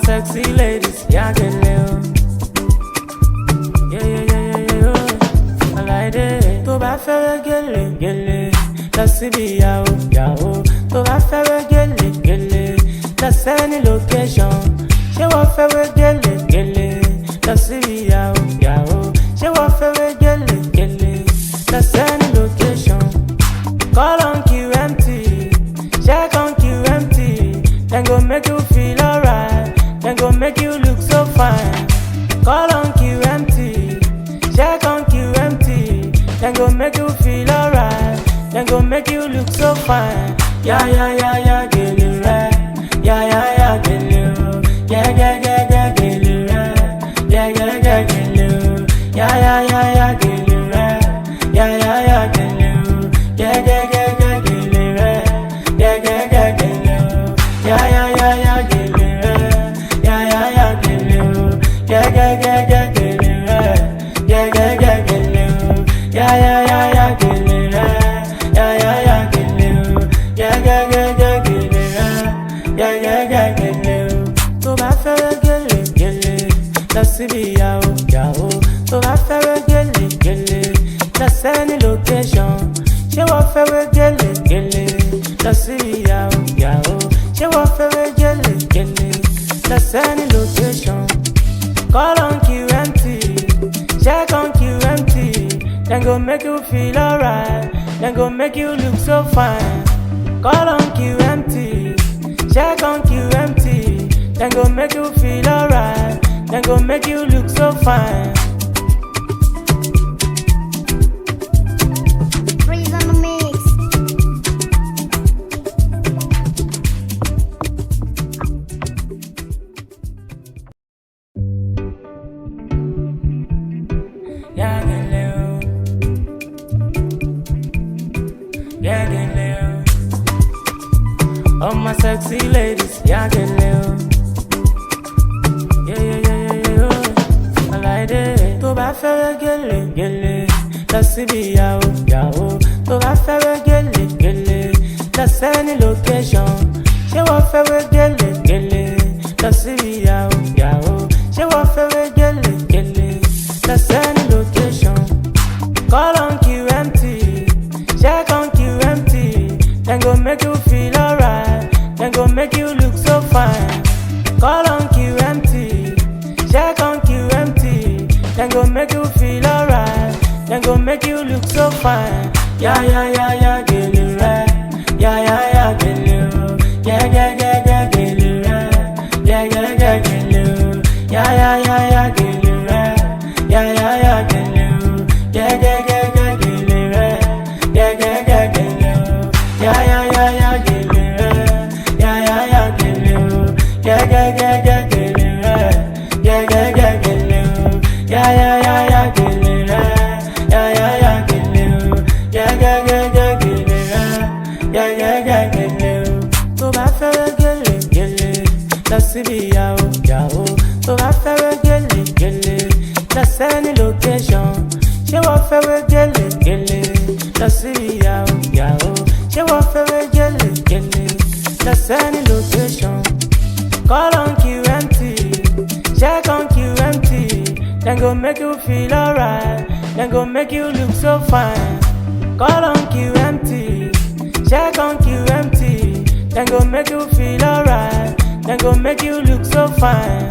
sexy ladies, yeah, get little. I like it. To bá fẹ́rẹ́ gẹ́lẹ́, lọ síbi ìyàwó. To bá fẹ́rẹ́ gẹ́lẹ́, lọ sẹ́ni location. Ṣé wọ́n fẹ́rẹ́ gẹ́lẹ́, lọ síbi ìyàwó. Ṣé wọ́n fẹ́rẹ́ gẹ́lẹ́, lọ sẹ́ni location. Call on QMT, check on QMT. Then go make you feel alright, then go make you look so fine. Call on QMT, check on QMT. Then go make you feel alright, then go make you look so fine. Yeah, get it right. Yeah, get it right. Yeah, get it right. Yeah, get it right. Yeah, get it right. Yeah, get it right. Yeah, get it right. Yeah, get it right. Yeah, get it right. Yeah, get it right. Yeah, get it right. Yeah, get it right. Yeah, get it right. To bá fẹ́rẹ́ gẹ́lẹ́, lọ síbi ìyàwó. To bá fẹ́rẹ́ gẹ́lẹ́, lọ sẹ́ni location. Ṣé wọ́n fẹ́rẹ́ gẹ́lẹ́, lọ síbi ìyàwó. Ṣé wọ́n fẹ́rẹ́ gẹ́lẹ́, lọ sẹ́ni location. Call on QMT, check on QMT. Then go make you feel alright, then go make you look so fine. Call on QMT, check on QMT. Then go make you feel alright, then go make you look so fine. Freeze on the mix. Yeah, get little. Yeah, get little. All my sexy ladies, yeah, get little. I like it. To bá fẹ́rẹ́ gẹ́lẹ́, lọ síbi ìyàwó. To bá fẹ́rẹ́ gẹ́lẹ́, lọ sẹ́ni location. Ṣé wọ́n fẹ́rẹ́ gẹ́lẹ́, lọ síbi ìyàwó. Ṣé wọ́n fẹ́rẹ́ gẹ́lẹ́, lọ sẹ́ni location. Call on QMT, check on QMT. Then go make you feel alright, then go make you look so fine. Call on QMT, check on QMT. Then go make you feel alright, then go make you look so fine. Yeah, get it right. Yeah, get it right. Yeah, get it right. Yeah, get it right. Yeah, get it right. Yeah, get it right. Yeah, get it right. Yeah, get it right. Yeah, get it right. Yeah, get it right. Yeah, get it right. Yeah, get it right. Yeah, get it right. To bá fẹ́rẹ́ gẹ́lẹ́, lọ síbi ìyàwó. To bá fẹ́rẹ́ gẹ́lẹ́, lọ sẹ́ni location. Ṣé wọ́n fẹ́rẹ́ gẹ́lẹ́, lọ síbi ìyàwó. Ṣé wọ́n fẹ́rẹ́ gẹ́lẹ́, lọ sẹ́ni location. Call on QMT, check on QMT. Then go make you feel alright, then go make you look so fine. Call on QMT, check on QMT. Then go make you feel alright, then go make you look so fine.